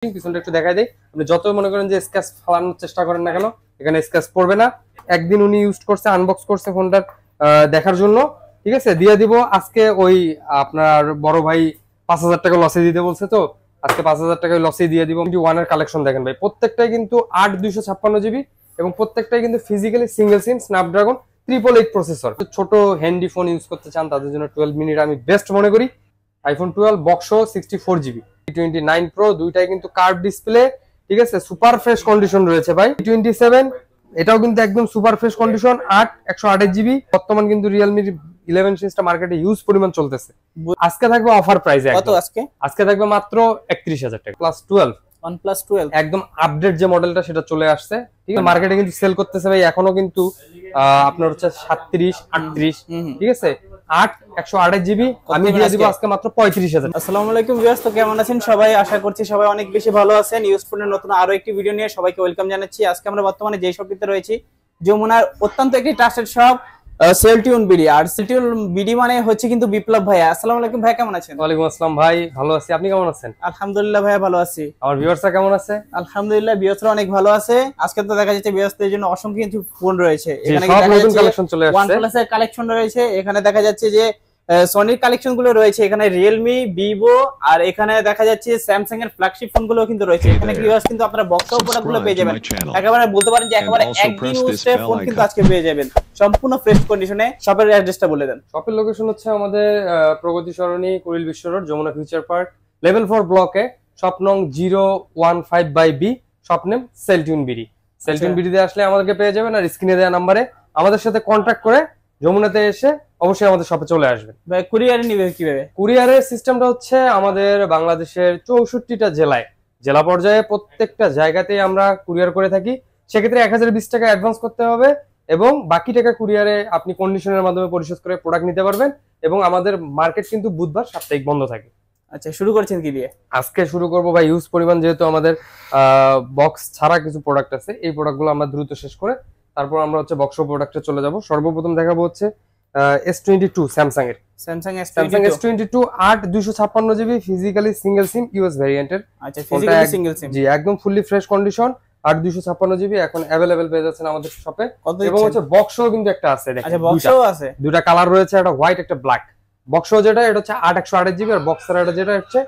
পিছনটা একটু দেখাই দেই। আপনি যত মনে করেন যে স্ক্র্যাচ ফালানোর চেষ্টা করেন না কেন, এখানে স্ক্র্যাচ পড়বে না। একদিন উনি ইউজ করছে, আনবক্স করছে ফোনটার দেখার জন্য, ঠিক আছে। দিয়ে দিব আজকে ওই আপনার বড় ভাই 5000 টাকা লসে দিতে বলছে, তো আজকে 5000 টাকায় লসে দিয়ে দিব। ওয়ানের কালেকশন দেখেন ভাই, প্রত্যেকটাই কিন্তু 8 256 জিবি এবং প্রত্যেকটাই কিন্তু ফিজিক্যালি সিঙ্গেল সিম স্ন্যাপড্রাগন 888 প্রসেসর। ছোট হ্যান্ডি ফোন ইউজ করতে চান তাদের জন্য 12 মিনিট আমি বেস্ট মনে করি। IPhone 12 box 64 GB, T29 Pro দুইটাই কিন্তু কার্ভ ডিসপ্লে, ঠিক আছে। সুপার ফ্রেশ কন্ডিশন রয়েছে ভাই। T27 এটাও কিন্তু একদম সুপার ফ্রেশ কন্ডিশন, 128 জিবি। বর্তমান কিন্তু রিয়েলমি 11 সিরিজটা মার্কেটে ইউজ পরিমাণ চলতেছে। আজকে থাকবে অফার প্রাইসে, কত আজকে থাকবে মাত্র 31000 টাকা প্লাস 12 OnePlus 12 একদম আপডেট যে মডেলটা সেটা চলে আসছে, ঠিক আছে। মার্কেটে কিন্তু সেল করতেছে ভাই এখনো কিন্তু আপনার হচ্ছে 37 38, ঠিক আছে। 128 জিবি আমি দিয়ে দিব আজকে মাত্র 35000। আসসালামু আলাইকুম ভিউয়ার্স, তো কেমন আছেন সবাই? আশা করছি সবাই অনেক বেশি ভালো আছেন। ইউজফোনের নতুন আরো একটি ভিডিও নিয়ে সবাইকে ওয়েলকাম জানাচ্ছি। আজকে আমরা বর্তমানে যে শপটিতে রয়েছি, যমুনার অত্যন্ত একটি ট্রাস্টেড শপ সেলটিউন বিডি। আর সেলটিউন বিডি মানে হচ্ছে কিন্তু বিপ্লব ভাই। আসসালামু আলাইকুম ভাই, কেমন আছেন? ওয়ালাইকুম আসসালাম ভাই, ভালো আছি। আপনি কেমন আছেন? আলহামদুলিল্লাহ ভাই, ভালো আছি। আমার ভিউয়ার্সরা কেমন আছে? আলহামদুলিল্লাহ, ভিউয়ার্সরা অনেক ভালো আছে। আজকে তো দেখা যাচ্ছে ভিউয়ার্সদের জন্য অসংখ্য কিছু ফোন রয়েছে। এখানে সব নতুন কালেকশন চলে আসছে, OnePlus এর কালেকশন রয়েছে। এখানে দেখা যাচ্ছে যে সনির কালেকশন গুলো রয়েছে, এখানে রিয়েলমি, ভিভো, আর এখানে দেখা যাচ্ছে স্যামসাং এর ফ্ল্যাগশিপ ফোন গুলো কিন্তু রয়েছে। এখানে ভিউয়ার্স কিন্তু আপনারা বক্স প্রোডাক্ট গুলো পেয়ে যাবেন। একেবারে বলতে পারেন যে একেবারে একদিন ইউজড ফোন কিন্তু আজকে পেয়ে যাবেন সম্পূর্ণ ফ্রেশ কন্ডিশনে। শপের অ্যাড্রেসটা বলে দেন। শপের লোকেশন হচ্ছে আমাদের প্রগতি Sarani, Kuril Bishwa road, Jamuna future park, level 4 ব্লকে, শপ নং 015/B, shop name Celltune BD. Celltune বিডিতে আসলে আমাদেরকে পেয়ে যাবেন। আর স্ক্রিনে দেওয়া নাম্বারে আমাদের সাথে কন্ট্যাক্ট করে যমুনাতে এসে অবশ্যই আমাদের শপে চলে আসবেন। ভাই কুরিয়ারে নিবে কিভাবে? কুরিয়ারের সিস্টেমটা হচ্ছে আমাদের বাংলাদেশের 64টা জেলায়, জেলা পর্যায়ে প্রত্যেকটা জায়গাতেই আমরা কুরিয়ার করে থাকি। সেক্ষেত্রে 1020 টাকা অ্যাডভান্স করতে হবে এবং বাকি টাকা কুরিয়ারে আপনি কন্ডিশনের মাধ্যমে পরিশোধ করে প্রোডাক্ট নিতে পারবেন। এবং আমাদের মার্কেট কিন্তু বুধবার সাপ্তাহিক বন্ধ থাকে। আচ্ছা, শুরু করছেন কি দিয়ে? আজকে শুরু করবো ভাই ইউজ পরিমাণ, যেহেতু আমাদের বক্স ছাড়া কিছু প্রোডাক্ট আছে, এই প্রোডাক্টগুলো আমরা দ্রুত শেষ করে তারপর আমরা হচ্ছে বক্স প্রোডাক্টে চলে যাব। সর্বপ্রথম দেখাবো হচ্ছে S22 স্যামসাং এর। Samsung S22 8 256 GB physically single SIM US ভ্যারিয়েন্টের। আচ্ছা, ফিজিক্যালি সিঙ্গেল সিম, জি একদম ফুললি ফ্রেশ কন্ডিশন। 8 256 জিবি এখন अवेलेबल পেয়ে যাচ্ছেন আমাদের শপে। এবং হচ্ছে বক্সও কিন্তু একটা আছে, দেখেন। আচ্ছা, বক্সও আছে, দুটো কালার রয়েছে, একটা হোয়াইট একটা ব্ল্যাক। বক্সও যেটা এটা হচ্ছে 8 জিবি, আর বক্সের এটা যেটা হচ্ছে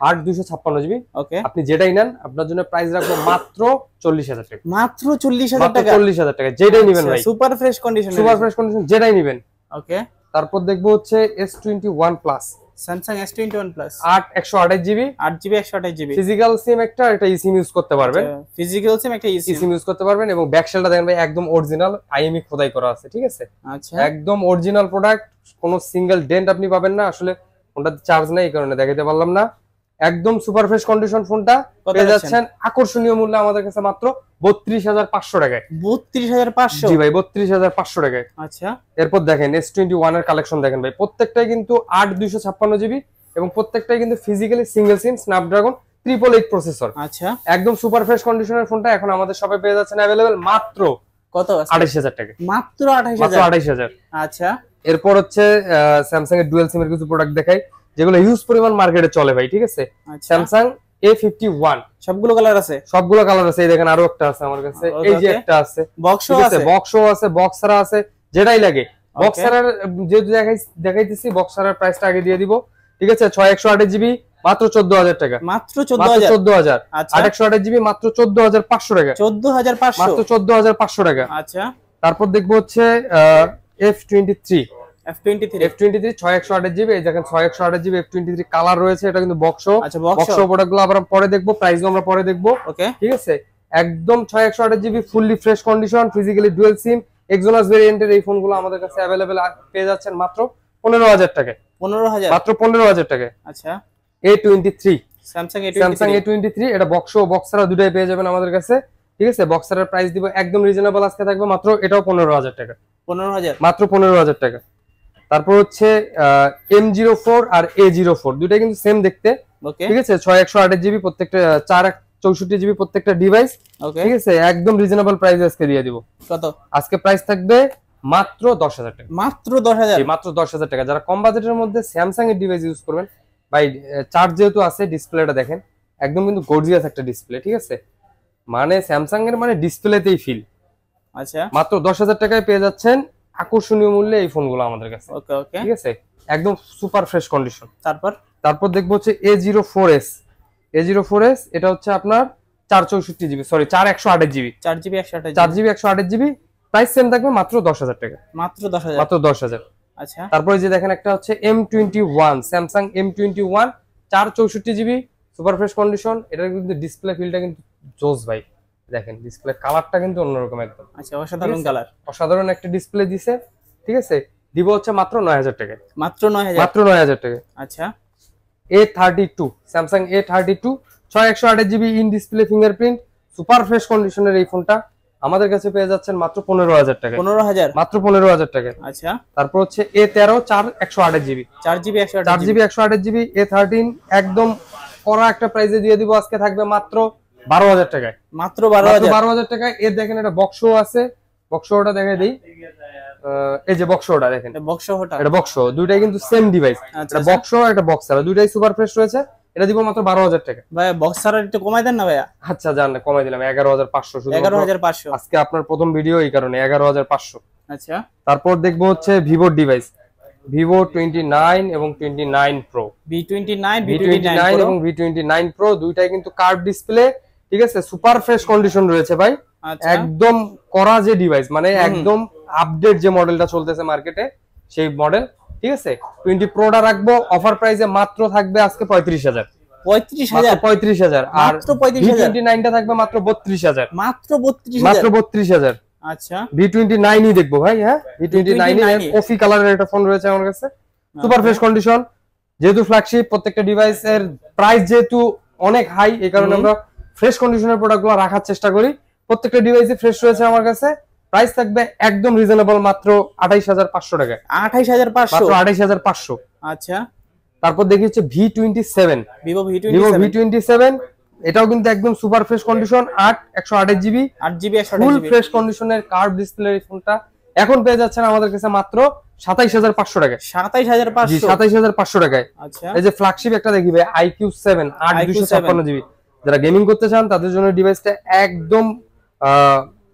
8 256 জিবি। ওকে, আপনি যেটাই নেন আপনার জন্য প্রাইস রাখবো মাত্র 40000 টাকা। মাত্র 40000 টাকা? 40000 টাকা যেটাই নেবেন ভাই, super fresh condition, super fresh condition যেটাই নেবেন। ওকে, তারপর দেখবো হচ্ছে S21 plus, Samsung S21 plus 128 GB, 8 GB 128 GB. Physical সিম একটা, এটা ইসিম ইউজ করতে পারবেন। ফিজিক্যাল সিম একটা ইসিম ইউজ করতে পারবেন। এবং ব্যাক শেলটা দেখেন ভাই একদম অরিজিনাল আইএমই খোদাই করা আছে, ঠিক আছে। আচ্ছা, একদম অরিজিনাল প্রোডাক্ট, কোনো সিঙ্গেল ডেন্ট আপনি পাবেন না। আসলে ফোনটাতে চার্জ নাই, এই কারণে দেখাতে পারলাম না। একদম সুপার ফ্রেশ কন্ডিশন ফোনটা পেয়ে যাচ্ছেন আকর্ষণীয় মূল্যে আমাদের কাছে মাত্র 32500 টাকায়। 32500? জি ভাই, 32500 টাকায়। আচ্ছা, এরপর দেখেন S21 এর কালেকশন দেখেন ভাই, প্রত্যেকটাই কিন্তু 8 256 জিবি এবং প্রত্যেকটাই কিন্তু ফিজিক্যালি সিঙ্গেল সিম স্ন্যাপড্রাগন 888 প্রসেসর। আচ্ছা, একদম সুপার ফ্রেশ কন্ডিশনের ফোনটা এখন আমাদের শপে পেয়ে যাচ্ছেন अवेलेबल মাত্র কত? 28000 টাকা। মাত্র 28000? আচ্ছা, এরপর হচ্ছে স্যামসাং এর ডুয়াল সিম এর কিছু প্রোডাক্ট দেখাই যেগুলো হিউজ পরিমাণ মার্কেটে চলে ভাই, ঠিক আছে। স্যামসাং A51 সবগুলো কালার আছে? সবগুলো কালার আছে। এই দেখেন আরো একটা আছে আমার কাছে, এই যে একটা আছে, বক্সও আছে, বক্সও আছে, বক্সারা আছে, যেটাই লাগে। বক্সারার যেহেতু দেখাইতেছি, বক্সারার প্রাইসটা আগে দিয়ে দিব, ঠিক আছে। 6128 জিবি মাত্র 14000 টাকা। মাত্র 14000? 828 জিবি মাত্র 14500 টাকা। 14500? মাত্র 14500 টাকা। আচ্ছা, তারপর দেখবো হচ্ছে F23 6128 জিবি। এই দেখেন 6128 জিবি F23 কালার রয়েছে, এটা কিন্তু বক্সও। আচ্ছা, বক্সও প্রোডাক্টগুলো আমরা পরে দেখবো, প্রাইসও আমরা পরে দেখবো। ওকে, ঠিক আছে। একদম 6128 GB fully fresh condition physically dual SIM Exynos ভেরিয়েন্টের এই ফোনগুলো আমাদের কাছে अवेलेबल পেয়ে যাচ্ছেন মাত্র 15000 টাকায়। 15000? মাত্র 15000 টাকায়। আচ্ছা, A23 স্যামসাং A23 এটা বক্সও বক্সারা দুটোই পেয়ে যাবেন আমাদের কাছে, ঠিক আছে। বক্সারের প্রাইস দিব একদম রিজনেবল, আজকে থাকবে মাত্র এটাও 15000 টাকা। 15000? মাত্র 15000 টাকা। তারপর হচ্ছে M04 আর A04 দুটোই কিন্তু সেম দেখতে, ঠিক আছে। 6128 জিবি প্রত্যেকটা, 464 জিবি প্রত্যেকটা ডিভাইস, ঠিক আছে। একদম রিজনেবল প্রাইস আজকে দিয়ে দিব। কত? আজকে প্রাইস থাকবে মাত্র 10000 টাকা। মাত্র 10000? মাত্র 10000 টাকা। যারা কম বাজেটের মধ্যে স্যামসাং এর ডিভাইস ইউজ করবেন ভাই, চার্জ যেহেতু আছে, ডিসপ্লেটা দেখেন একদম কিন্তু গর্জিয়াস একটা ডিসপ্লে, ঠিক আছে, মানে স্যামসাং এর মানে ডিসপ্লেতেই ফিল। আচ্ছা, মাত্র 10,000 টাকায় পেয়ে যাচ্ছেন আকর্ষণীয় মূল্যে এই ফোনগুলো আমাদের কাছে। ওকে ওকে, ঠিক আছে, একদম সুপার ফ্রেশ কন্ডিশন। তারপর দেখবো হচ্ছে A04s। A04s এটা হচ্ছে আপনার 464 GB, sorry 4128 GB, 4GB 128 GB. Price same থাকবে মাত্র 10,000 টাকা, মাত্র 10,000, মাত্র 10,000। আচ্ছা, তারপরে যে দেখেন একটা হচ্ছে M21, Samsung M21 464 GB, super fresh condition. এটার কিন্তু ডিসপ্লে ফিলটা কিন্তু জোস ভাই, দেখেন ডিসপ্লে কালারটা কিন্তু অন্যরকম একদম। আচ্ছা, অসাধারণ কালার, অসাধারণ একটা ডিসপ্লে দিছে, ঠিক আছে। দিব হচ্ছে মাত্র 9,000 টাকা, মাত্র 9,000, মাত্র 9,000 টাকা। আচ্ছা, A32, Samsung A32 6128 GB in display fingerprint, super fresh কন্ডিশনের এই ফোনটা আমাদের কাছে পেয়ে যাচ্ছেন মাত্র 15,000 টাকা, 15,000, মাত্র 15,000 টাকা। আচ্ছা, তারপর হচ্ছে A13 4128 GB, 4GB 4GB 128 GB. A13 একদম কড়া একটা প্রাইসে দিয়ে দিব, আজকে থাকবে মাত্র 12,000 টাকায়, মাত্র 12,000, 12,000 টাকায়। এর দেখেন একটা বক্সও আছে, বক্সটা দেখাই দেই। এই যে বক্সটা দেখেন, এটা বক্স, দুইটাই কিন্তু সেম ডিভাইস, এটা বক্স আর একটা বক্সার, দুইটাই সুপার ফ্রেশ রয়েছে। এটা দিব মাত্র 12,000 টাকা। ভাই বক্সার একটু কমাই দেন না ভাইয়া। আচ্ছা জান, কমাই দিলাম 11,500, শুধু 11,500 আজকে আপনার প্রথম ভিডিও, এই কারণে 11,500। আচ্ছা, তারপর দেখবো হচ্ছে ভিভোর ডিভাইস, ভিভো 29 এবং 29 প্রো, V29 এবং V29 প্রো, দুইটাই কিন্তু কার্ভ ডিসপ্লে, ঠিক আছে, সুপার ফ্রেশ কন্ডিশন রয়েছে ভাই। একদম করা যে ডিভাইস, মানে একদম আপডেট যে মডেলটা চলতেছে মার্কেটে সেই মডেল, ঠিক আছে। 20 প্রোটা রাখবো অফার প্রাইসে, মাত্র থাকবে আজকে 35,000, 35,000। আর V29টা থাকবে মাত্র 32,000, মাত্র 32,000। আচ্ছা, V29 ই দেখবো ভাই, হ্যাঁ V29 কফি কালারের একটা ফোন রয়েছে আমার কাছে, সুপার ফ্রেশ কন্ডিশন। যেহেতু ফ্ল্যাগশিপ, প্রত্যেকটা ডিভাইসের প্রাইস যেহেতু অনেক হাই, এই কারণে আমরা ফ্রেশ কন্ডিশনের প্রোডাক্টগুলো রাখার চেষ্টা করি। প্রত্যেকটা ডিভাইসে ফ্রেশ রয়েছে আমার কাছে। প্রাইস থাকবে একদম রিজনেবল, মাত্র 28,500 টাকা, 28,500, মাত্র 28,500। আচ্ছা, তারপর দেখি হচ্ছে V27, Vivo V27, এটাও কিন্তু একদম super fresh condition, 128 GB, 8GB full fresh কন্ডিশনের কার্ভ ডিসপ্লে এই ফোনটা এখন পেয়ে যাচ্ছেন আমাদের কাছে মাত্র 27,500 টাকায়, 27,500 টাকায়। আচ্ছা, এই যে ফ্ল্যাগশিপ একটা দেখি ভাই, IQ7 8,256 জিবি, যারা গেমিং করতে চান তাদের জন্য ডিভাইসটা একদম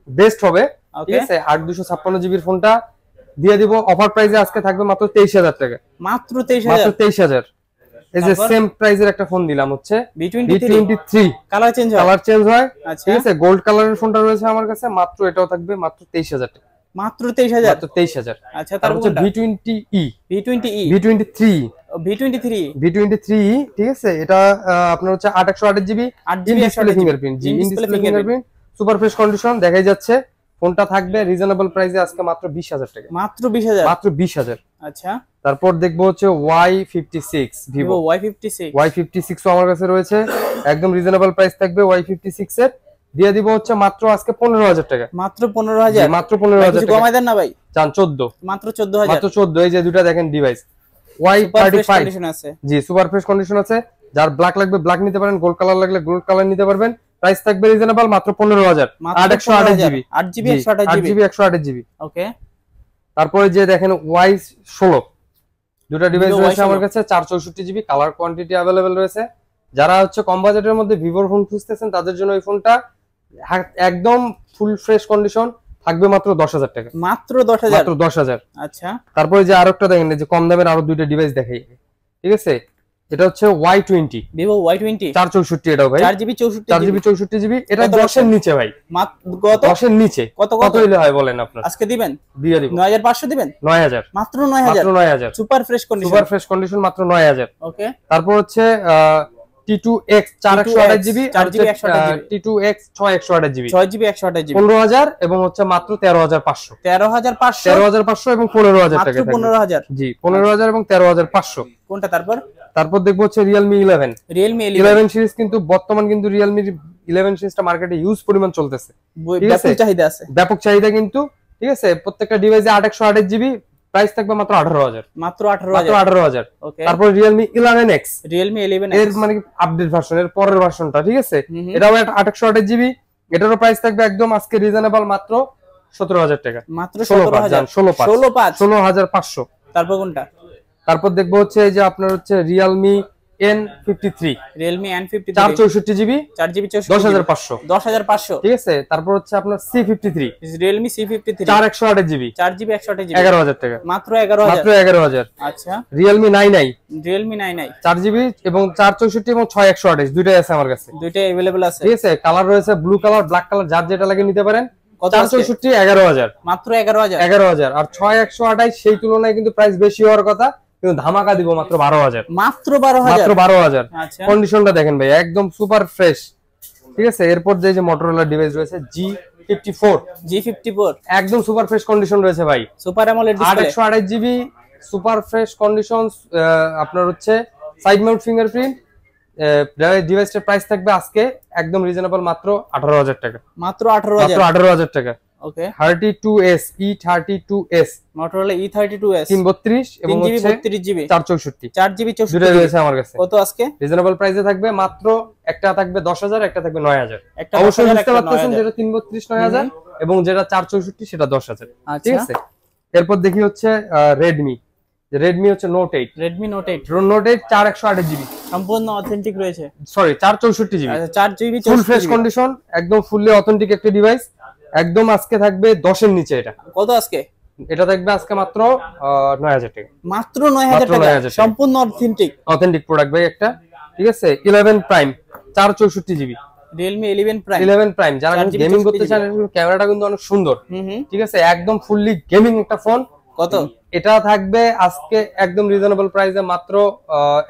বেস্ট হবে, ঠিক আছে। 8,256 জিবির ফোনটা দিয়ে দিব অফার প্রাইসে, আজকে থাকবে মাত্র 23,000 টাকা, মাত্র 23,000। এই যে সেম প্রাইসের একটা ফোন দিলাম হচ্ছে V23, কালার চেঞ্জ হয়, ঠিক আছে, গোল্ড কালারের ফোনটা রয়েছে আমার কাছে, মাত্র এটাও থাকবে মাত্র 23,000 টাকা, মাত্র 23,000, মাত্র 23,000। আচ্ছা, তারপর হচ্ছে V20e, V23, ঠিক আছে, এটা আপনার হচ্ছে 8/128 GB, 8GB display fingerprint, super fresh condition দেখাই যাচ্ছে। ফোনটা থাকবে রিজনেবল প্রাইসে আজকে মাত্র 20,000 টাকা, মাত্র 20,000। আচ্ছা, তারপর দেখবো হচ্ছে Y56, ভিভো Y56 ও আমার কাছে রয়েছে, একদম রিজনেবল প্রাইস থাকবে Y56 এর, দিয়ে দিব হচ্ছে মাত্র আজকে 15,000 টাকা, মাত্র 15,000, মাত্র 15,000 টাকা। কমাই দেন না ভাই, চান 14, মাত্র 14,000, মাত্র 14। এই যে দুটো দেখেন ডিভাইস, Y35, জি সুপার ফ্রেশ কন্ডিশন আছে। যার ব্ল্যাক লাগবে ব্ল্যাক নিতে পারেন, গোল্ড কালার লাগলে গোল্ড কালার নিতে পারবেন। প্রাইস থাকবে রিজনেবল, মাত্র 15,000, 8/128 জিবি, 8GB 128 জিবি। ওকে, তারপরে যে দেখেন Y16, দুটো ডিভাইস রয়েছে আমার কাছে, 464 জিবি, কালার কোয়ান্টিটি अवेलेबल রয়েছে। যারা হচ্ছে কম বাজেটের মধ্যে ভিভোর ফোন খুঁজতেছেন তাদের জন্য এই ফোনটা একদম ফুল ফ্রেশ কন্ডিশন, থাকবে মাত্র 10,000 টাকা, মাত্র 10,000। আচ্ছা, তারপরে যে আরেকটা দেখেন, যে কম দামের আরো দুইটা ডিভাইস দেখাই, ঠিক আছে। এটা হচ্ছে Y20, Vivo Y20 464, এটাও ভাই 4GB 64 জিবি। এটা 10 এর নিচে ভাই, কত 10 এর নিচে কত হইলে হয় বলেন আপনারা? আজকে দিবেন, দিয়ে দিব 9,500 দিবেন, 9,000, মাত্র 9,000, সুপার ফ্রেশ কন্ডিশন, মাত্র 9,000। ওকে, তারপর হচ্ছে T2X 4/128 GB, T2X 6/128 GB, 6GB 128 GB, 15,000 এবং হচ্ছে মাত্র 13,500, 13,500 এবং 15,000 টাকা, 15,000, জি 15,000 এবং 13,500। কোনটা? তারপর দেখবো হচ্ছে Realme 11 সিরিজ, কিন্তু বর্তমান কিন্তু Realme 11 সিরিজটা মার্কেটে ইউজ পরিমাণ চলতেছে, ব্যাপক চাহিদা কিন্তু, ঠিক আছে। প্রত্যেকটা ডিভাইসে 8/128 জিবি, প্রাইস থাকবে মাত্র 18,000, মাত্র 18,000। ওকে, তারপর Realme 11X, এর 11X মানে আপডেট ভার্সন, এর পরের ভার্সনটা, ঠিক আছে। এটাও 8/128 জিবি, এটারও প্রাইস থাকবে একদম আজকে রিজনেবল, মাত্র 17,000 টাকা, মাত্র 16,500। তারপর দেখবো হচ্ছে এই যে আপনার হচ্ছে Realme N53, Realme N53 464GB, 4GB 10500, 10500 ঠিক আছে। তারপর হচ্ছে আপনার C53, Realme C53 4128GB, 4GB 128GB 11000 টাকা, মাত্র 11000 মাত্র 11000। আচ্ছা Realme 99, Realme 99 4GB এবং 464 এবং 6128 দুইটাই আছে আমার কাছে, দুইটাই अवेलेबल আছে। ঠিক আছে। কালার রয়েছে ব্লু কালার, ব্ল্যাক কালার, যার যেটা লাগে নিতে পারেন। কত 464 11000, মাত্র 11000 11000। আর 6128 সেই তুলনায় কিন্তু প্রাইস বেশি হওয়ার কথা, কিন্তু ধামাকা দিব মাত্র 12000, মাত্র 12000 মাত্র 12000। আচ্ছা কন্ডিশনটা দেখেন ভাই, একদম সুপার ফ্রেশ, ঠিক আছে। এরপর যে Motorola ডিভাইস রয়েছে G54, G54 একদম সুপার ফ্রেশ কন্ডিশন রয়েছে ভাই, super AMOLED display 828GB, super fresh condition. আপনার হচ্ছে সাইড মাউন্ট ফিঙ্গারপ্রিন্ট। ডিভাইসটার প্রাইস থাকবে আজকে একদম রিজনেবল মাত্র 18000 টাকা, মাত্র মাত্র 18000 18000 টাকা। ওকে 32S, E32S, Motorola E32s 332 এবং 3GB হচ্ছে 32GB 464, 4GB দুটো 64GB রয়েছে আমার কাছে। কত আজকে রিজনেবল প্রাইসে থাকবে মাত্র, একটা থাকবে 10000, একটা থাকবে 9000। একটা অবশ্যই 10,000 বুঝতে একটা পারতেছেন 9000 যেটা 332 9000 এবং যেটা 464 সেটা 10000, ঠিক আচ্ছা আছে। এরপর দেখি হচ্ছে Redmi হচ্ছে Note 8, Redmi Note 8 Note 8 4128GB, সম্পূর্ণ অথেন্টিক রয়েছে। সরি 464GB, আচ্ছা 4GB full fresh 64GB condition, একদম ফুললি অথেন্টিক একটা ডিভাইস। একদম আজকে থাকবে 10 এর নিচে। কত আজকে এটা থাকবে আজকে মাত্র 9000 টাকা, মাত্র 9000 মাত্র টাকা 9000 টাকা। সম্পূর্ণ অথেন্টিক অথেন্টিক প্রোডাক্ট ভাই একটা, ঠিক আছে। 11 prime 464GB, Realme 11 Prime 11 prime. যারা 4GB গেমিং করতে 64GB চান, ক্যামেরাটা কিন্তু অনেক সুন্দর, হুম ঠিক আছে। একদম ফুললি গেমিং একটা ফোন। কত এটা থাকবে আজকে একদম রিজনেবল প্রাইসে মাত্র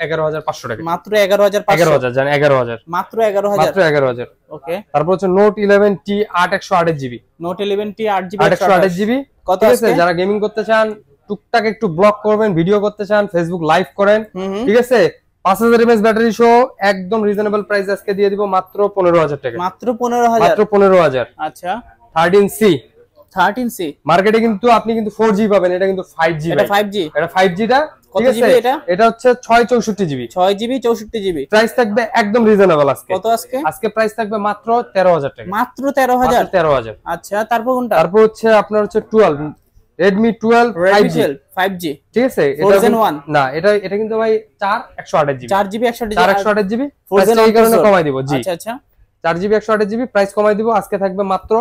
11500 টাকা, মাত্র 11500 11000 জান 11000, মাত্র 11000 মাত্র 11000। ওকে তারপর হচ্ছে Note 11T 8128GB, Note 11T 8GB 8128GB, কত ঠিক আছে। আজকে যারা গেমিং করতে চান, টুকটাক একটু ব্লগ করবেন, ভিডিও করতে চান, ফেসবুক লাইভ করেন, হুম ঠিক আছে। 5000 mAh ব্যাটারি সহ একদম রিজনেবল প্রাইস আজকে দিয়ে দিব মাত্র 15000 টাকা, মাত্র 15000 মাত্র 15000। আচ্ছা 13C, 13C মার্কেটে কিন্তু আপনি কিন্তু 4G পাবেন, এটা কিন্তু 5G এটা ভাই, 5G এটা 5G টা, কত ঠিক আছে। GB এটা? এটা হচ্ছে 664GB, 6GB 64GB প্রাইস থাকবে একদম রিজনেবল আজকে। কত আজকে আজকে প্রাইস থাকবে মাত্র 13000 টাকা, মাত্র 13000 13000। আচ্ছা তারপর কোনটা তারপর হচ্ছে আপনার হচ্ছে 12, Redmi 12 Redmi 5G, 12 5G ঠিক আছে। Frozen 1 না, এটা কিন্তু ভাই 128GB, 4GB 128GB 128GB, Frozen এই কারণে processor। কমাই দিব। জি, আচ্ছা আচ্ছা 4GB 128GB প্রাইস কমাই দিব, আজকে থাকবে মাত্র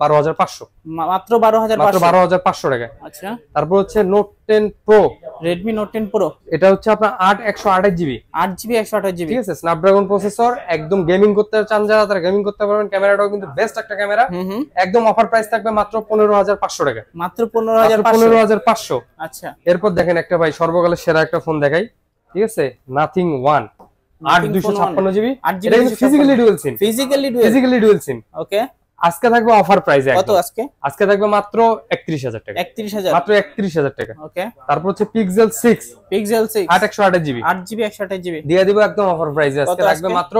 12500, মাত্র 12500 মাত্র 12500 টাকা। আচ্ছা তারপর হচ্ছে Note 10 Pro, Redmi Note 10 Pro এটা হচ্ছে আপনার 128GB, 8GB 128GB ঠিক আছে। স্ন্যাপড্রাগন প্রসেসর, একদম গেমিং করতে চান যারা, তারা গেমিং করতে পারবেন। ক্যামেরাটাও কিন্তু বেস্ট একটা ক্যামেরা। হুম একদম অফার প্রাইস থাকবে মাত্র 15500 টাকা, মাত্র 15500 15500। আচ্ছা এরপর দেখেন একটা ভাই সর্বকালের সেরা একটা ফোন দেখাই, ঠিক আছে। নাথিং 1 8256GB, 8GB এটা কিন্তু ফিজিক্যালি ডুয়াল সিম, ফিজিক্যালি ডুয়াল সিম। ওকে আজকে থাকবে অফার প্রাইসে, কত আজকে আজকে থাকবে মাত্র 31000 টাকা, 31000 মাত্র 31000 টাকা। ওকে তারপর হচ্ছে Pixel 6 Pixel 6 8128GB, 8GB 128GB দিয়ে দিব একদম অফার প্রাইসে। আজকে কত থাকবে আজকে? মাত্র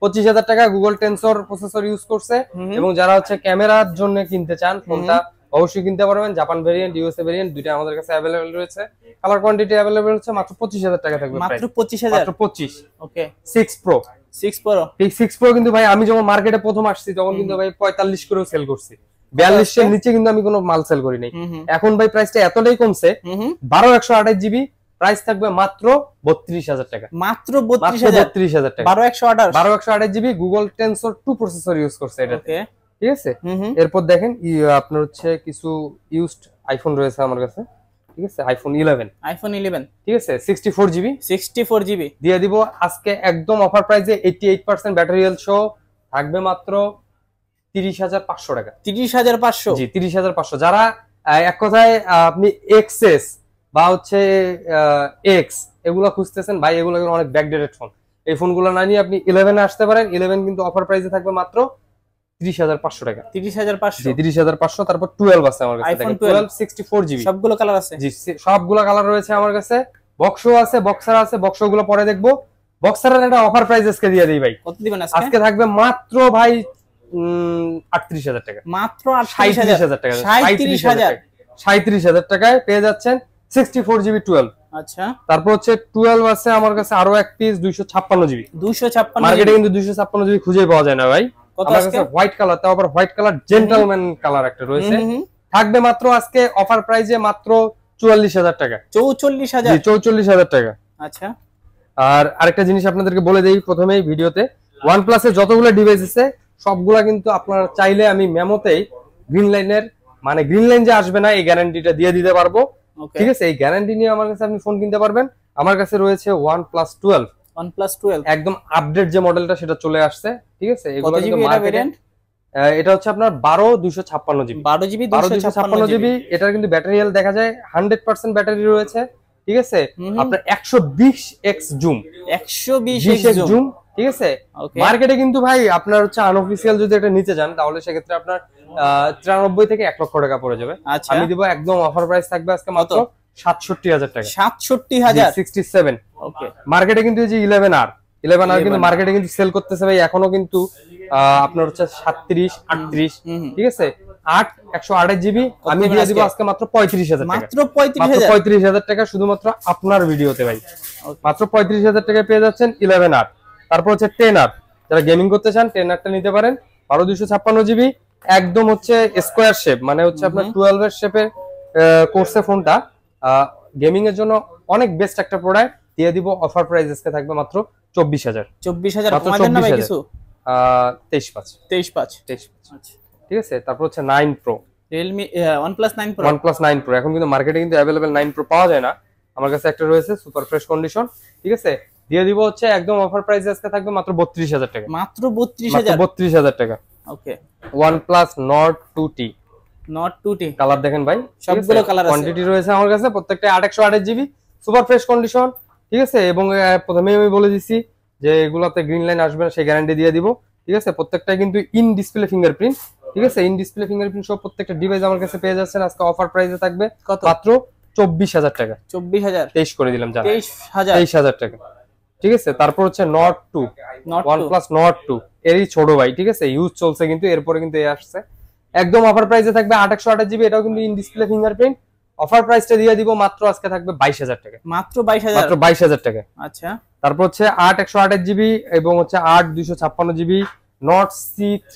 25000 টাকা। গুগল টেনসর প্রসেসর ইউজ করছে, এবং যারা হচ্ছে ক্যামেরার জন্য কিনতে চান ফোনটা অবশ্যই কিনতে পারবেন। জাপান ভেরিয়েন্ট, ইউএসএ ভেরিয়েন্ট দুইটা আমাদের কাছে अवेलेबल রয়েছে। কালার কোয়ান্টিটি अवेलेबल হচ্ছে মাত্র 25000 টাকা থাকবে, মাত্র প্রাইস 25000 মাত্র 25। ওকে 6 Pro, 6 Pro এই 6 Pro কিন্তু ভাই আমি যখন মার্কেটে প্রথম আসছি তখন কিন্তু ভাই 45 করেও সেল করছি, 42 এর নিচে কিন্তু আমি কোনো মাল সেল করি নাই। এখন ভাই প্রাইসটা এতটাই কমছে, 12128GB, প্রাইস থাকবে মাত্র 32000 টাকা, মাত্র মাত্র 32000 32000 টাকা। 12128 12128GB Google tensor 2 processor use করছে এটাতে, ওকে ঠিক আছে। এরপর দেখেন আপনার হচ্ছে কিছু ইউজড আইফোন রয়েছে আমার কাছে, ঠিক আছে। আইফোন 11, ঠিক আছে 64GB, 64GB দিয়ে দিব আজকে একদম অফার প্রাইসে 88% ব্যাটারি হেলথ সহ, থাকবে মাত্র 30500 টাকা, 30500 জি 30500। যারা এক কথায় আপনি এক্সএস বা হচ্ছে এক্স এগুলো খুঁজতেছেন ভাই, এগুলো অনেক ব্যাকডেটেড ফোন, এই ফোনগুলো না নিয়ে আপনি 11 এ আসতে পারেন। 11 কিন্তু অফার প্রাইসে থাকবে মাত্র 30500 টাকা, 30500 জি 30500। তারপর 12 আছে আমার কাছে, iPhone দেখেন 12 64GB, সবগুলো কালার আছে, জি সবগুলো কালার রয়েছে আমার কাছে। বক্সও আছে, বক্সার আছে, বক্সগুলো পরে দেখবো। বক্সারের একটা অফার প্রাইস আজকে দিয়ে দিই ভাই, কত দিবেন আজকে থাকবে মাত্র ভাই 38000 টাকা, মাত্র 38000 টাকা, 37000 টাকায় পেয়ে যাচ্ছেন 64GB 12। আচ্ছা তারপর হচ্ছে 12 আছে আমার কাছে আরো এক পিস 256GB, 256 মার্কেটে কিন্তু 256GB খুঁজে পাওয়া যায় না ভাই। আমার কাছে হোয়াইট কালার, তাও আবার হোয়াইট কালার জেন্টলম্যান কালার একটা রয়েছে, থাকবে মাত্র আজকে অফার প্রাইসে মাত্র 44000 টাকা, 44000 জি 44000 টাকা। আচ্ছা আর আরেকটা জিনিস আপনাদেরকে বলে দেই প্রথমেই ভিডিওতে, OnePlus এর যতগুলো ডিভাইস আছে সবগুলা কিন্তু আপনারা চাইলে আমি মেমোতেই গ্রিন লাইনের মানে গ্রিন লাইন যে আসবে না এই গ্যারান্টিটা দিয়ে দিতে পারবো। ঠিক আছে, এই গ্যারান্টি নিয়ে আমার কাছে আপনি ফোন কিনতে পারবেন। আমার কাছে রয়েছে OnePlus 12 একদম আপডেট যে মডেলটা সেটা চলে আসছে। ঠিক আছে, এগুলো কিন্তু মার্কেটে এটা হচ্ছে আপনার 12 জিবি। এটার কিন্তু ব্যাটারি হেলথ দেখা যায় 100% ব্যাটারি রয়েছে। ঠিক আছে, আপনার 120x জুম, 120x জুম। ঠিক আছে, মার্কেটে কিন্তু ভাই আপনার হচ্ছে আনঅফিশিয়াল যদি এটা নিতে যান তাহলে সেক্ষেত্রে আপনার 93 থেকে 1 লক্ষ টাকা পড়ে যাবে। আমি দিব একদম অফার প্রাইস থাকবে আজকে মাত্র 67,000 টাকা। 67,000 67। ওকে, মার্কেটে কিন্তু এই যে 11R কিন্তু মার্কেটে কিন্তু সেল করতেছে ভাই এখনো কিন্তু আপনার হচ্ছে 37, 38। ঠিক আছে, 128 জিবি আমি দিয়ে দিব আজকে মাত্র 35,000 টাকা। মাত্র 35,000 টাকা শুধুমাত্র আপনার ভিডিওতে ভাই। মাত্র 35,000 টাকায় পেয়ে যাচ্ছেন 11R। তারপর হচ্ছে 10R, যারা গেমিং করতে চান 10Rটা নিতে পারেন। 12 জিবি একদম হচ্ছে স্কোয়ার শেপ, মানে হচ্ছে আপনার 12 এর শেপে করছে ফোনটা। গেমিং এর জন্য অনেক বেস্ট একটা প্রোডাক্ট দিয়ে দিব। অফার প্রাইস আজকে থাকবে মাত্র 24,000 কমাই দেন না ভাই কিছু? 23,500। আচ্ছা, ঠিক আছে। তারপর হচ্ছে 9 Pro, Realme OnePlus 9 Pro এখন কিন্তু মার্কেটে কিন্তু अवेलेबल 9 Pro পাওয়া যায় না। আমার কাছে একটা রয়েছে সুপার ফ্রেশ কন্ডিশন। ঠিক আছে, দিয়ে দিব হচ্ছে একদম অফার প্রাইস আজকে থাকবে মাত্র 32,000 টাকা। মাত্র 32,000 টাকা। ওকে, OnePlus Nord 2T কালার দেখেন ভাই, সবগুলো কালার আছে, কোয়ান্টিটি রয়েছে আমার কাছে প্রত্যেকটা 828 জিবি সুপার ফ্রেশ কন্ডিশন। ঠিক আছে, এবং প্রথমেই আমি বলে দিছি যে এগুলাতে গ্রিন লাইন আসবে না সেই গ্যারান্টি দিয়ে দিব। ঠিক আছে, প্রত্যেকটা কিন্তু ইন ডিসপ্লে ফিঙ্গারপ্রিন্ট। ঠিক আছে, ইন ডিসপ্লে ফিঙ্গারপ্রিন্ট সব প্রত্যেকটা ডিভাইস আমার কাছে পেয়ে যাচ্ছেন আজকে অফার প্রাইসে থাকবে মাত্র 24,000 টাকা। 24,000 করে দিলাম, 23,000 টাকা। ঠিক আছে, তারপর হচ্ছে Nord 2, OnePlus Nord 2 এরই ছোট ভাই। ঠিক আছে, ইউজ চলছে কিন্তু এরপরে কিন্তু এই আসছে একদম অফার প্রাইসে থাকবে 828 জিবি। এটাও কিন্তু ইন ডিসপ্লে ফিঙ্গারপ্রিন্ট। অফার প্রাইসটা দিয়ে দিব মাত্র আজকে থাকবে 22,000 টাকা। মাত্র 22,000 টাকা। আচ্ছা, তারপর হচ্ছে 8 জিবি এবং হচ্ছে 256 জিবি Nord C3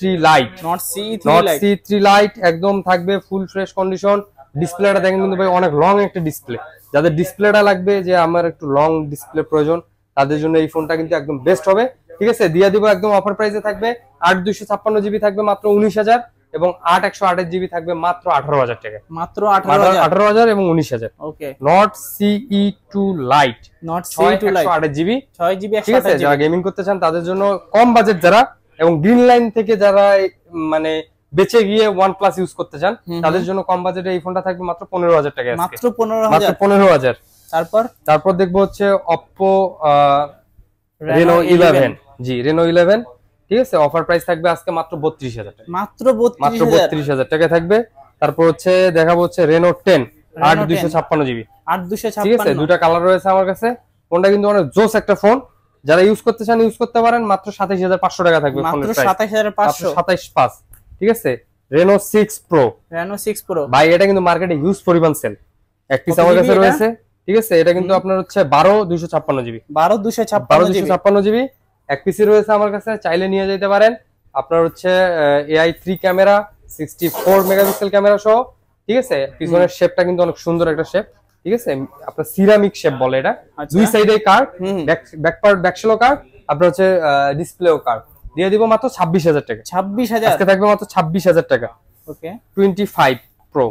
Lite একদম থাকবে ফুল ফ্রেশ কন্ডিশন। ডিসপ্লেটা দেখেন কিন্তু ভাই অনেক লং একটা ডিসপ্লে। যাদের ডিসপ্লেটা লাগবে যে আমার একটু লং ডিসপ্লে প্রয়োজন তাদের জন্য এই ফোনটা কিন্তু একদম বেস্ট হবে। ঠিক আছে, দিয়ে দিব একদম অফার প্রাইসে থাকবে 256 জিবি থাকবে মাত্র 19,000 এবং 128 জিবি থাকবে মাত্র 18,000 টাকা। মাত্র 18,000 এবং 19,000। ওকে, Nord CE2 Lite 128 GB 6 GB. ঠিক আছে, যারা গেমিং করতে চান তাদের জন্য কম বাজেট যারা এবং গ্রিন লাইন থেকে যারা মানে বেঁচে গিয়ে OnePlus ইউজ করতে চান তাদের জন্য কম বাজেটে এই ফোনটা থাকবে মাত্র 15,000 টাকা। মাত্র 15,000। তারপর দেখবো হচ্ছে Oppo Reno 11। জি, Reno 11। ঠিক আছে, অফার প্রাইস থাকবে আজকে মাত্র 32,000 টাকা। মাত্র 32,000 টাকা থাকবে। তারপর হচ্ছে দেখাবো হচ্ছে Reno 10 8 জিবি। ঠিক আছে, দুটো কালার রয়েছে আমার কাছে। ফোনটা কিন্তু অনেক জোস একটা ফোন। যারা ইউজ করতে চান ইউজ করতে পারেন। মাত্র 27,500 টাকা থাকবে ফোনের প্রাইস। 27,500। ঠিক আছে, Reno 6 Pro ভাই এটা কিন্তু মার্কেটে হিউজ পরিমাণ সেল। এক পিস আমার কাছে রয়েছে। ঠিক আছে, এটা কিন্তু আপনার হচ্ছে 12 জিবি 12 জিবি এক পিসি রয়েছে আমার কাছে, চাইলে নিয়ে যেতে পারেন। আপনার হচ্ছে AI3 ক্যামেরা 64 মেগাপিক্সেল ক্যামেরা সহ। ঠিক আছে, পিছনের শেপটা কিন্তু অনেক সুন্দর একটা শেপ। ঠিক আছে, আপনার সিরামিক শেপ বলে এটা। দুই সাইডে কার্ভ, ব্যাকশেলও কার্ভ, আপনার হচ্ছে ডিসপ্লেও কার্ভ। দিয়ে দিব মাত্র 26,000 টাকা। 26,000 আজকে থাকবে মাত্র 26,000 টাকা। ওকে, 25 Pro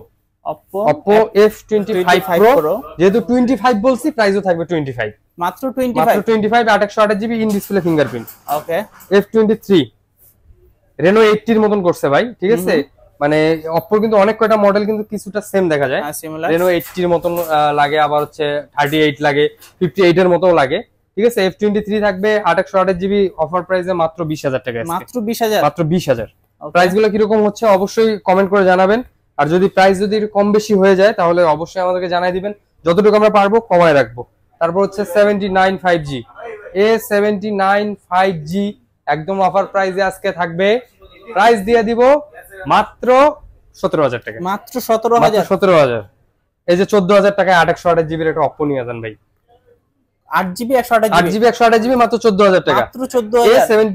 Oppo F25 Pro যেহেতু 25 বলছি প্রাইসও থাকবে 25। মাত্র 25 828 GB in display fingerprint. Okay, F23 Reno 80 এর মতন করছে ভাই। ঠিক আছে, মানে Oppo কিন্তু অনেক কয়টা মডেল কিন্তু কিছুটা সেম দেখা যায়। Reno 80 এর মতন লাগে, আবার হচ্ছে 38 লাগে, 58 এর মতও লাগে। ঠিক আছে, F23 থাকবে 828 জিবি অফার প্রাইসে মাত্র 20,000 টাকা। মাত্র 20,000। মাত্র 20,000। প্রাইস গুলো কিরকম হচ্ছে অবশ্যই কমেন্ট করে জানাবেন। আর যদি প্রাইস যদি কম বেশি হয়ে যায় তাহলে অবশ্যই আমাদেরকে জানাই দিবেন, যতটুকু আমরা পারবো কমায় রাখবো। তারপর হচ্ছে 79 5G A79 5G একদম অফার প্রাইসে আজকে থাকবে। প্রাইস দিয়ে দিব মাত্র 17,000 টাকা। মাত্র 17,000। এই যে 14,000 টাকায় 828 জিবির একটা Oppo নিয়ে যান ভাই। 8 জিবি 128 জিবি মাত্র 14,000 টাকা। মাত্র 14,000।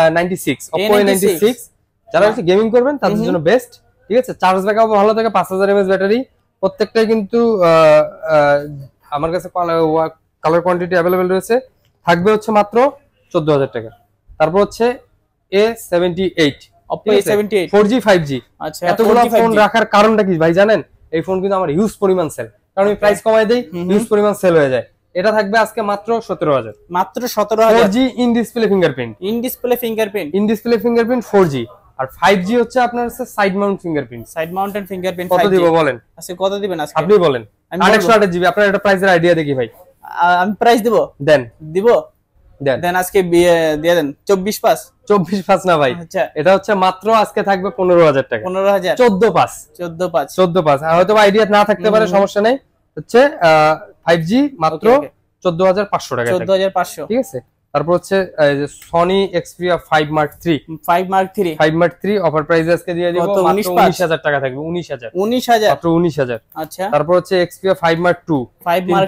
A96 Oppo A96 যারা হচ্ছে গেমিং করবেন তাদের জন্য বেস্ট। ঠিক আছে, চার্জ ব্যাকআপ ভালো থাকে, 5000 mAh ব্যাটারি। প্রত্যেকটাই কিন্তু আমার কাছে কালার কোয়ান্টিটি অ্যাভেলেবেল রয়েছে, থাকবে হচ্ছে মাত্র 14,000 টাকা। তারপর হচ্ছে A78 Oppo A78 4G 5G। আচ্ছা, এতগুলো ফোন রাখার কারণটা কি ভাই জানেন? এই ফোন কিন্তু আমার হিউজ পরিমাণ সেল, কারণ আমি প্রাইস কমাই দেই, হিউজ পরিমাণ সেল হয়ে যায়। এটা থাকবে আজকে মাত্র 17,000। মাত্র 17,000। 4G in display fingerprint, in display fingerprint 4G। আর 5G হচ্ছে আপনার side mount fingerprint. Side mountain fingerprint. কত দিব বলেন? আচ্ছা, কত দিবেন আজকে? আপনি বলেন। 828GB। আপনার একটা প্রাইসের আইডিয়া দেখি ভাই। আমি প্রাইস দিব। দিব দেন আজকে দিয়ে দেন 24/5। 24/5 না ভাই, আচ্ছা, এটা হচ্ছে মাত্র আজকে থাকবে 15,000 টাকা। 15,000। 14/5 হয়তো আইডিয়া না থাকতে পারে, সমস্যা নেই। হচ্ছে 5G মাত্র 14,500 টাকা। 14,500, ঠিক আছে। তারপর হচ্ছে Sony Xperia 5 Mark 3 5 Mark 3 offer price আজকে দিয়ে দিব মাত্র 19,000 টাকা থাকবে। 19,000 মাত্র 19,000। আচ্ছা, তারপর হচ্ছে Xperia 5 Mark 2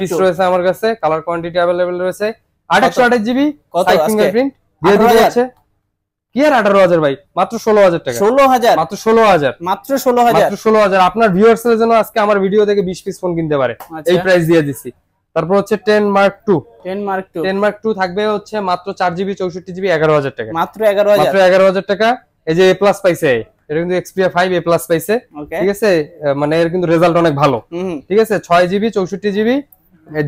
পিস রয়েছে আমার কাছে, কালার কোয়ান্টিটি अवेलेबल রয়েছে। 828GB সাইড ফিঙ্গারপ্রিন্ট দিয়ে দিব হচ্ছে কি আর 18,000 ভাই, মাত্র 16,000 টাকা। 16,000 মাত্র 16,000 মাত্র 16,000। আপনার ভিউয়ার্সদের জন্য আজকে আমার ভিডিও দেখে 20 পিস ফোন কিনতে পারে, এই প্রাইস দিয়ে দিছি। তারপর হচ্ছে 10 Mark 2 থাকবে হচ্ছে মাত্র 4GB 64GB 11,000 টাকা। মাত্র 11,000 টাকা। এই যে A+ পাইছে, এটা কিন্তু Xperia 5 A+ পাইছে। ঠিক আছে, মানে এর কিন্তু রেজাল্ট অনেক ভালো। ঠিক আছে, 6GB 64GB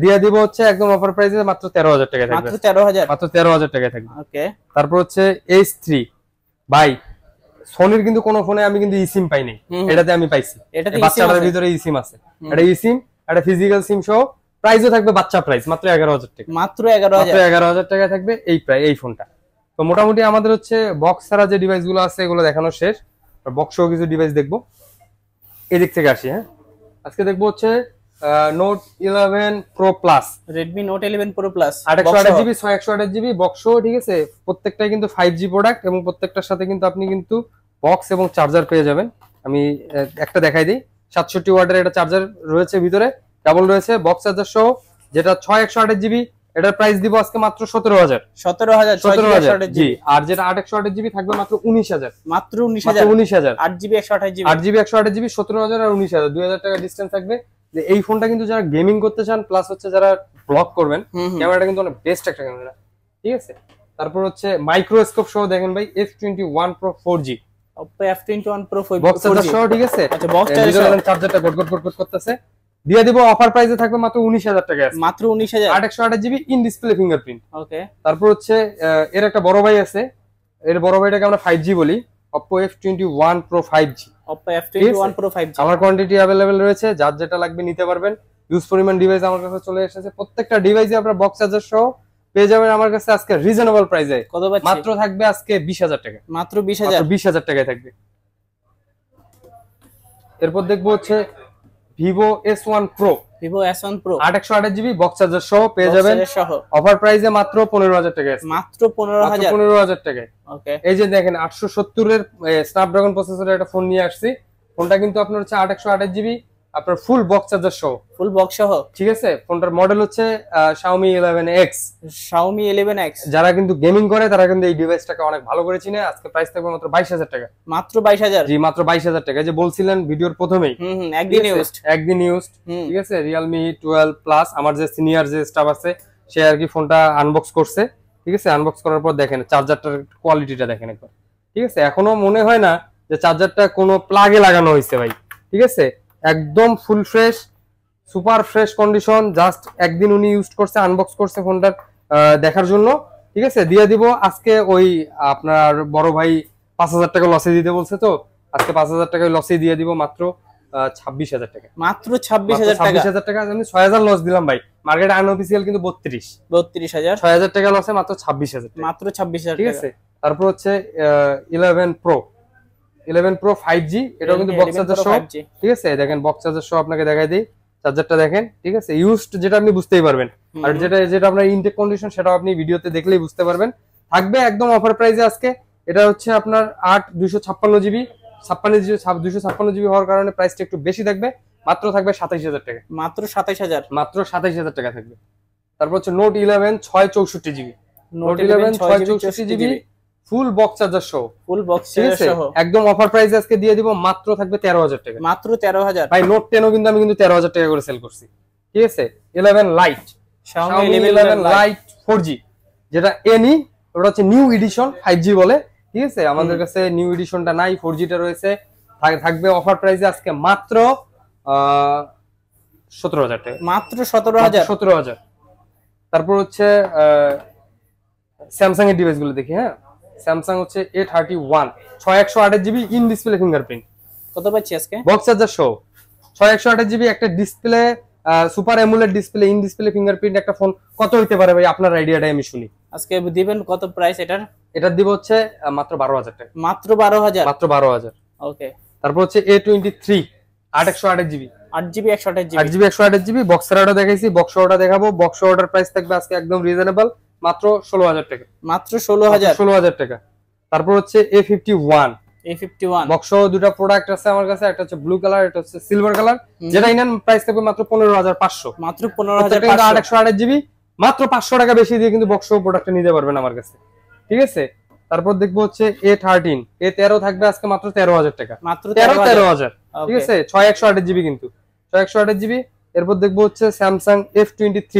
দিয়ে দিব হচ্ছে একদম অফার প্রাইসে মাত্র 13,000 টাকা থাকবে। মাত্র 13,000 টাকা থাকবে। ওকে। তারপর হচ্ছে H3 ভাই, সনির কিন্তু কোন ফোনে আমি কিন্তু eSIM পাই নাই, এটাতে আমি পাইছি। এটাতে বাচ্চাটার ভিতরে eSIM আছে, এটা eSIM, এটা ফিজিক্যাল সিম সহ। প্রাইসও থাকবে বাচ্চা প্রাইস মাত্র 11,000 টাকা। মাত্র 11,000 টাকা থাকবে এই ফোনটা। তো মোটামুটি আমাদের হচ্ছে বক্স ছাড়া যে ডিভাইস গুলো আছে এগুলো দেখানো শেষ। বক্সও কিছু ডিভাইস দেখবো, এদিক থেকে আসি। হ্যাঁ, আজকে দেখবো হচ্ছে Note 11 Pro Plus, Redmi Note 11 Pro Plus 828GB 628GB box. ঠিক আছে, প্রত্যেকটাই কিন্তু 5G প্রোডাক্ট এবং প্রত্যেকটার সাথে কিন্তু আপনি কিন্তু বক্স এবং চার্জার পেয়ে যাবেন। আমি একটা দেখাই দিই। 67 ওয়াটের এটা চার্জার রয়েছে ভিতরে, ডাবল রয়েছে বক্স চার্জার সহ। যেটা 628GB এটার প্রাইস দিব আজকে মাত্র 17,000। 17,000 জি। আর যেটা 828GB থাকবে মাত্র 19,000। মাত্র 19,000। 8GB 128GB 17,000 আর 19,000, 2,000 টাকা ডিসটেন্স থাকবে। যে এই ফোনটা কিন্তু যারা গেমিং করতে চান প্লাস হচ্ছে যারা ব্লগ করবেন, ক্যামেরাটা কিন্তু অনেক বেস্ট একটা ক্যামেরা। ঠিক আছে। তারপর হচ্ছে মাইক্রোস্কোপ সহ দেখেন ভাই F21 Pro 4G, Oppo F21 Pro 4G box charger সহ। ঠিক আছে, আচ্ছা, বক্স চার্জারটা গট করতেছে। দিয়ে দিব অফার প্রাইসে থাকবে মাত্র 19,000 টাকা। মাত্র 19,000। 828GB in display fingerprint. ওকে। তারপর হচ্ছে এর একটা বড় ভাই আছে, এর বড় ভাইটাকে আমরা 5G বলি, Oppo F21 Pro 5G। Oppo F21 Pro 5G আমার কোয়ান্টিটি अवेलेबल রয়েছে, যার যেটা লাগবে নিতে পারবেন। ইউজ পরিমাণ ডিভাইস আমার কাছে চলে এসেছে, প্রত্যেকটা ডিভাইসে আপনারা বক্স চার্জার সহ পেয়ে যাবেন আমার কাছে আজকে রিজনেবল প্রাইসে। কত পাচ্ছি? মাত্র থাকবে আজকে 20,000 টাকা। মাত্র 20,000 টাকায় থাকবে। এরপর দেখবো হচ্ছে Vivo S1 Pro 828GB box charger সহ পেয়ে যাবেন অফার প্রাইসে মাত্র 15,000 টাকা। মাত্র 15,000 টাকায়। ওকে। এই যে দেখেন 870 এর স্ন্যাপড্রাগন প্রসেসরের একটা ফোন নিয়ে আসছি। ফোনটা কিন্তু আপনার হচ্ছে 828GB আপনার ফুল বক্স চার্জার সহ। ঠিক আছে। ফোনটার মডেল হচ্ছে Xiaomi 11X। যারা কিন্তু গেমিং করে তারা কিন্তু এই ডিভাইসটাকে অনেক ভালো করে চিনে। আজকে প্রাইস থাকবে মাত্র 22,000 টাকা। মাত্র 22,000। জি, মাত্র 22,000 টাকা। যে বলছিলেন ভিডিওর প্রথমেই, একদিন ইউজড। ঠিক আছে। Realme 12 Plus আমার যে সিনিয়র যে স্টাফ আছে সে আর কি ফোনটা আনবক্স করছে। ঠিক আছে, আনবক্স করার পর দেখেন চার্জারটার কোয়ালিটিটা দেখেন একবার। ঠিক আছে, এখনো মনে হয় না যে চার্জারটা কোনো প্লাগে লাগানো হয়েছে ভাই। ঠিক আছে, একদম full fresh, super fresh condition. Just একদিন উনি ইউজ করছে, আনবক্স করছে ফোনটার দেখার জন্য। ঠিক আছে, দিয়ে দিব আজকে ওই আপনার বড় ভাই 5,000 টাকা লসে দিতে বলছে, তো আজকে 5,000 টাকা লসে দিয়ে দিব মাত্র 26,000 টাকা। মাত্র 26,000 টাকা। আমি 6,000 লস দিলাম ভাই। মার্কেটে আনঅফিসিয়াল কিন্তু 32,000। 6,000 টাকা লসে মাত্র 26,000 টাকা। মাত্র 26,000 ঠিক আছে। তারপর হচ্ছে 11 Pro 5G, এটাও কিন্তু বক্স চার্জার সহ। ঠিক আছে, দেখেন বক্স চার্জার সহ আপনাকে দেখাই দিই। চার্জারটা দেখেন। ঠিক আছে, ইউজড যেটা আপনি বুঝতেই পারবেন, আর যেটা আপনার ইনটেক কন্ডিশন সেটাও আপনি ভিডিওতে দেখলেই বুঝতে পারবেন। থাকবে একদম অফার প্রাইসে আজকে। এটা হচ্ছে আপনার 256GB 256GB হওয়ার কারণে প্রাইসটা একটু বেশি থাকবে। মাত্র থাকবে 27,000 টাকা। মাত্র 27,000 টাকা থাকবে। তারপর হচ্ছে Note 11 664GB। Note 11 664GB full box charger সহ। একদম অফার প্রাইসে আজকে দিয়ে দিব মাত্র থাকবে 13,000 টাকা। মাত্র 13,000 ভাই। Note 10ও কিন্তু আমি 13,000 টাকা করে সেল করছি। ঠিক আছে। 11 Lite Xiaomi 11 Lite 4G, যেটা এনি ওটা হচ্ছে নিউ এডিশন 5G বলে, ঠিক আছে। আমাদের কাছে নিউ এডিশনটা নাই, 4G টা রয়েছে। থাকবে অফার প্রাইসে আজকে মাত্র 17,000 টাকা, মাত্র 17,000। তারপর হচ্ছে স্যামসাং এর ডিভাইস গুলো দেখি। হ্যাঁ, স্যামসাং হচ্ছে A31 6128GB in display fingerprint. কত পাচ্ছি আজকে? বক্স চার্জার সহ 6128GB একটা display, super AMOLED display, in display fingerprint একটা ফোন কত হইতে পারে ভাই? আপনার আইডিয়াটাই আমি শুনি। আজকে দিবেন কত প্রাইস এটার? এটার দিব হচ্ছে মাত্র 12,000 টাকা। মাত্র 12,000? মাত্র 12,000। ওকে। তারপর হচ্ছে A23 8128GB 8GB 128GB 8GB 128GB box order দেখাইছি, বক্স অর্ডার দেখাবো। বক্স অর্ডার প্রাইস থাকবে আজকে একদম রিজনেবল, মাত্র 16,000 টাকা। মাত্র 16,000 টাকা। তারপর হচ্ছে A51 বক্স দুটো প্রোডাক্ট আছে আমার কাছে, একটা হচ্ছে ব্লু কালার, এটা হচ্ছে সিলভার কালার। যেটা ইনান প্রাইস থাকবে মাত্র 15,500। মাত্র 15,500 828GB মাত্র 500 টাকা বেশি দিয়ে কিন্তু বক্স প্রোডাক্টটা নিতে পারবেন আমার কাছে, ঠিক আছে। তারপর দেখবো হচ্ছে A13 থাকবে আজকে মাত্র 13,000 টাকা। মাত্র 13,000, ঠিক আছে। 6128GB কিন্তু 6128GB। এরপর দেখবো হচ্ছে Samsung F23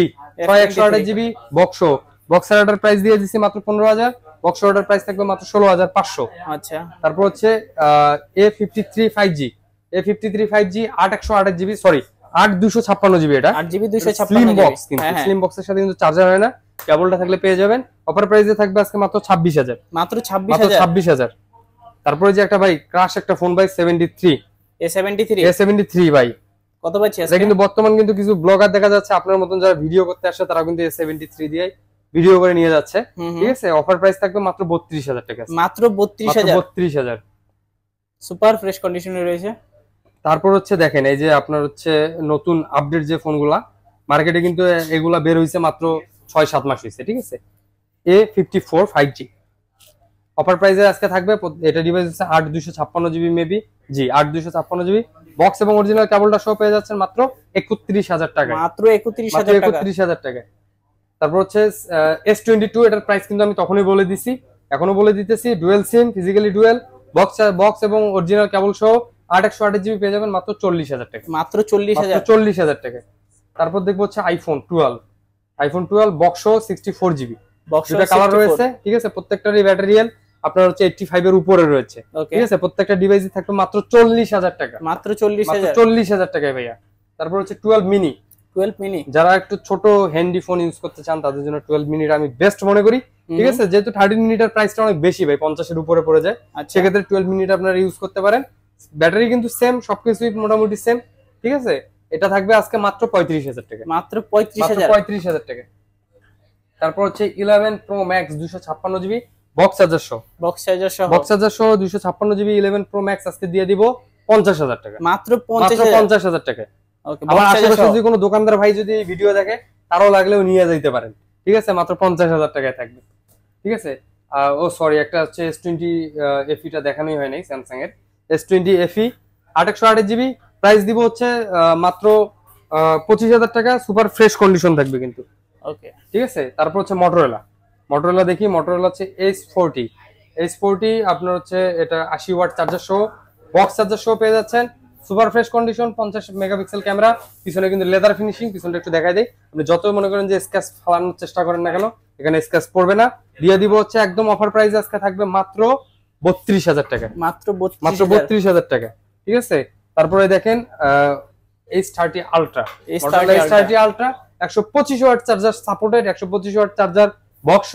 6128GB box order price দিয়ে দিছি মাত্র 15,000। বক্স অর্ডার প্রাইস থাকবে মাত্র 16,500। আচ্ছা। তারপর হচ্ছে A53 5G 8128GB, sorry 8256GB, এটা 8GB 256GB স্লিম বক্স, কিন্তু স্লিম বক্সের সাথে কিন্তু চার্জার হয় না, কেবলটা থাকলে পেয়ে যাবেন। অফার প্রাইসে থাকবে আজকে মাত্র 26,000। মাত্র 26,000। তারপরে যে একটা ভাই ক্রাশ একটা ফোন ভাই 73 A73 ভাই, কত পাচ্ছি আজকে? এটা কিন্তু বর্তমান কিন্তু কিছু ব্লগার দেখা যাচ্ছে আপনার মতন যারা ভিডিও করতে আসে তারা কিন্তু A73 দিয়ে ভিডিও করে নিয়ে যাচ্ছে, ঠিক আছে। অফার প্রাইস থাকবে মাত্র 32,000 টাকা। মাত্র 32,000। সুপার ফ্রেশ কন্ডিশনে রয়েছে। তারপর হচ্ছে দেখেন এই যে আপনার হচ্ছে নতুন আপডেট যে ফোনগুলা মার্কেটে কিন্তু এগুলা বের হইছে মাত্র 6-7 মাস হইছে, ঠিক আছে। A54 5G অফার প্রাইসে আজকে থাকবে। এটা ডিভাইস হচ্ছে 8256GB মেবি, জি 8256GB বক্স এবং অরিজিনাল কেবলটা সহ পেয়ে যাচ্ছেন মাত্র 31,000 টাকা। মাত্র 31,000 টাকা। তারপর হচ্ছে S22, এটার প্রাইস কিন্তু আমি তখনই বলে দিছি, এখনো বলে দিতেছি। ডুয়েল সিম, ফিজিক্যালি ডুয়েল, বক্স এবং অরিজিনাল কেবল সহ 8128GB পেয়ে যাবেন মাত্র 40,000 টাকা। মাত্র 40,000 টাকা। তারপর দেখবো হচ্ছে আইফোন 12 বক্স সহ 64GB দুটো কালার রয়েছে, ঠিক আছে। প্রত্যেকটারই ব্যাটারিয়াল আপনার হচ্ছে 85 এর উপরে রয়েছে, ঠিক আছে। প্রত্যেকটা ডিভাইসই থাকবে মাত্র 40,000 টাকা। মাত্র 40,000 40,000 টাকায় ভাইয়া। তারপর হচ্ছে 12 মিনি যারা একটু ছোট হ্যান্ডি ফোন ইউজ করতে চান তাদের জন্য 12 মিনিটা আমি বেস্ট মনে করি, ঠিক আছে। যেহেতু 13 মিনিটের প্রাইসটা অনেক বেশি ভাই, 50 এর উপরে পড়ে যায়, সেক্ষেত্রে 12 মিনিট আপনারা ইউজ করতে পারেন। ব্যাটারি কিন্তু সেম, সবকিছুই মোটামুটি সেম, ঠিক আছে। এটা থাকবে আজকে মাত্র 35,000 টাকা। মাত্র 35,000 টাকা। তারপর হচ্ছে 11 Pro Max 256GB box charger সহ 256GB 11 Pro Max আজকে দিয়ে দিব 50,000 টাকা। মাত্র 50,000 টাকা। আমার আশেপাশে যদি কোনো দোকানদার ভাই যদি ভিডিও দেখে তারও লাগলেও নিয়ে যাইতে পারেন, ঠিক আছে। মাত্র 50,000 টাকায় থাকবে, ঠিক আছে। ও সরি, একটা হচ্ছে S20 FE টা দেখানোই হয় নাই স্যামসাং এর। S20 FE 8128GB প্রাইস দিব হচ্ছে মাত্র 25,000 টাকা। সুপার ফ্রেশ কন্ডিশন থাকবে কিন্তু, ওকে, ঠিক আছে। তারপর হচ্ছে মটোরোলা দেখি। মটোরোলা হচ্ছে H40 আপনার হচ্ছে এটা 80 ওয়াট চার্জার সহ বক্স চার্জার সহ পেয়ে যাচ্ছেন। Super fresh condition, 50 megapixel camera, পিছনে কিন্তু লেদার ফিনিশিং। পিছনটা একটু দেখাই দেই, আপনি যত মনে করেন যে স্ক্র্যাচ ফালানোর চেষ্টা করেন না কেন, এখানে স্ক্র্যাচ পড়বে না। দিয়ে দিব হচ্ছে একদম অফার প্রাইস আজকে থাকবে মাত্র 32,000 টাকা। মাত্র 32,000 টাকা, ঠিক আছে। তারপরে দেখেন H30 Ultra 125 watt charger supported, 125 watt charger box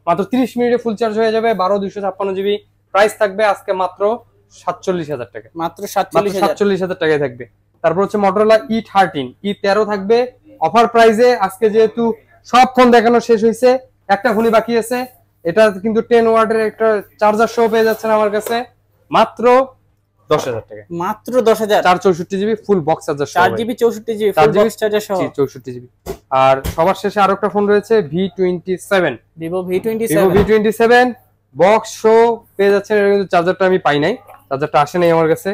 মাত্র 30 মিনিটে ফুল চার্জ হয়ে যাবে। 12/256GB প্রাইস থাকবে আজকে মাত্র 47,000 টাকা। মাত্র 47,000 টাকায় থাকবে। তারপর হচ্ছে Motorola E13 থাকবে অফার প্রাইসে আজকে। যেহেতু সব ফোন দেখানো শেষ হয়েছে, একটা ফোনই বাকি আছে। এটা কিন্তু 10 ওয়াটের একটা চার্জার সহ পেয়ে যাচ্ছেন আমার কাছে মাত্র 10,000 টাকা। মাত্র 10,000 464GB ফুল বক্স চার্জার সহ, 4GB 64GB full box charger সহ 64GB। আর সবার শেষে আরেকটা ফোন রয়েছে V27 Vivo V27 box show পেয়ে যাচ্ছেন। এটা কিন্তু চার্জারটা আমি পাই নাই, চার্জারটা আসে নাই আমার কাছে,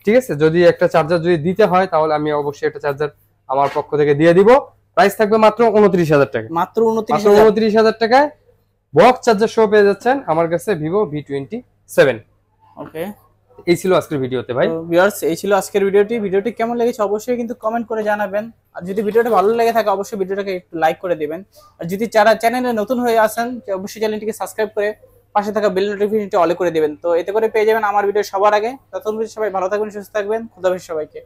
ঠিক আছে। যদি একটা চার্জার যদি দিতে হয় তাহলে আমি অবশ্যই একটা চার্জার আমার পক্ষ থেকে দিয়ে দিব। প্রাইস থাকবে মাত্র 29,000 টাকা। মাত্র 29,000 টাকায় বক্স চার্জার শো পেয়ে যাচ্ছেন আমার কাছে Vivo V27। ওকে। এই ছিল আজকের ভিডিওতে ভাই। ভিউয়ার্স এই ছিল আজকের ভিডিওটি কেমন লেগেছে অবশ্যই কিন্তু কমেন্ট করে জানাবেন। আর যদি ভিডিওটা ভালো লেগে থাকে অবশ্যই ভিডিওটাকে একটু লাইক করে দিবেন। আর যদি যারা চ্যানেলে নতুন হয়ে আসেন অবশ্যই চ্যানেলটিকে সাবস্ক্রাইব করে পাশে থাকা বেল নোটিফিকেশনটি অল করে দিবেন। তো এতে করে পেয়ে যাবেন আমার ভিডিও সবার আগে। ততক্ষণ সবাই ভালো থাকবেন, সুস্থ থাকবেন। খোদা হাফেজ সবাইকে।